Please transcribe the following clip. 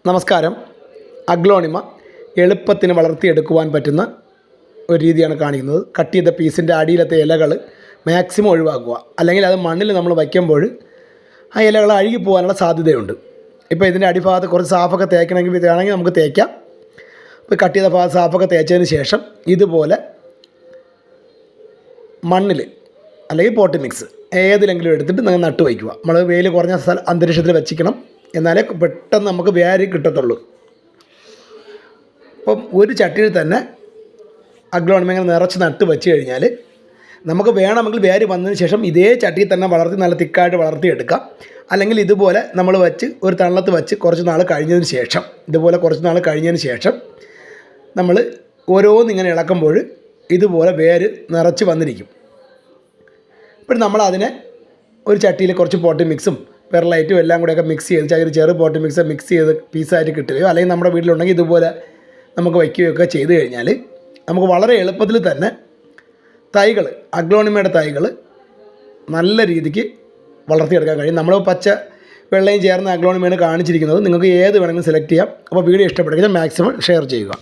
നമസ്കാരം. അഗ്ലോണിമ എളുപ്പത്തിന് വളർത്തിയെടുക്കുവാൻ പറ്റുന്ന ഒരു രീതിയാണ് കാണിക്കുന്നത്. കട്ട് ചെയ്ത പീസിൻ്റെ അടിയിലത്തെ ഇലകൾ മാക്സിമം ഒഴിവാക്കുക. അല്ലെങ്കിൽ അത് മണ്ണിൽ നമ്മൾ വയ്ക്കുമ്പോൾ ആ ഇലകൾ അഴുകി പോകാനുള്ള സാധ്യതയുണ്ട്. ഇപ്പോൾ ഇതിൻ്റെ അടിഭാഗത്ത് കുറച്ച് സാഫൊക്കെ തേക്കണമെങ്കിൽ ഇതാണെങ്കിൽ നമുക്ക് തേക്കാം. ഇപ്പോൾ കട്ട് ചെയ്ത ഭാഗത്ത് സാഫൊക്കെ തേച്ചതിന് ശേഷം ഇതുപോലെ മണ്ണിൽ അല്ലെങ്കിൽ പോട്ട് മിക്സ് ഏതിലെങ്കിലും എടുത്തിട്ട് നിങ്ങൾ നട്ട് വയ്ക്കുക. നമ്മൾ വെയിൽ കുറഞ്ഞ അന്തരീക്ഷത്തിൽ വെച്ചിക്കണം, എന്നാലേ പെട്ടെന്ന് നമുക്ക് വേര് കിട്ടത്തുള്ളൂ. അപ്പം ഒരു ചട്ടിയിൽ തന്നെ അഗ്ലോണിമ ഇങ്ങനെ നിറച്ച് നട്ട് വെച്ച് കഴിഞ്ഞാൽ നമുക്ക് വേണമെങ്കിൽ വേര് വന്നതിന് ശേഷം ഇതേ ചട്ടിയിൽ തന്നെ വളർത്തി നല്ല തിക്കായിട്ട് വളർത്തിയെടുക്കാം. അല്ലെങ്കിൽ ഇതുപോലെ നമ്മൾ വെച്ച് ഒരു തണലത്ത് വെച്ച് കുറച്ച് നാൾ കഴിഞ്ഞതിന് ശേഷം നമ്മൾ ഓരോന്നിങ്ങനെ ഇളക്കുമ്പോൾ ഇതുപോലെ വേര് നിറച്ച് വന്നിരിക്കും. ഇപ്പോൾ നമ്മളതിനെ ഒരു ചട്ടിയിൽ കുറച്ച് പോട്ടി മിക്സും പെർലൈറ്റും എല്ലാം കൂടെയൊക്കെ മിക്സ് ചെയ്ത് ചെറു പോട്ടി മിക്സ് മിക്സ് ചെയ്ത് പീസായിട്ട് കിട്ടുകയോ അല്ലെങ്കിൽ നമ്മുടെ വീട്ടിലുണ്ടെങ്കിൽ ഇതുപോലെ നമുക്ക് വയ്ക്കുകയൊക്കെ ചെയ്ത് കഴിഞ്ഞാൽ നമുക്ക് വളരെ എളുപ്പത്തിൽ തന്നെ തൈകൾ, അഗ്ലോണിമയുടെ തൈകൾ നല്ല രീതിക്ക് വളർത്തിയെടുക്കാൻ കഴിയും. നമ്മൾ പച്ച വെള്ളയും ചേർന്ന അഗ്ലോണിമയാണ് കാണിച്ചിരിക്കുന്നത്. നിങ്ങൾക്ക് ഏത് വേണമെങ്കിലും സെലക്ട് ചെയ്യാം. അപ്പോൾ വീഡിയോ ഇഷ്ടപ്പെടുകയാണെങ്കിൽ മാക്സിമം ഷെയർ ചെയ്യുക.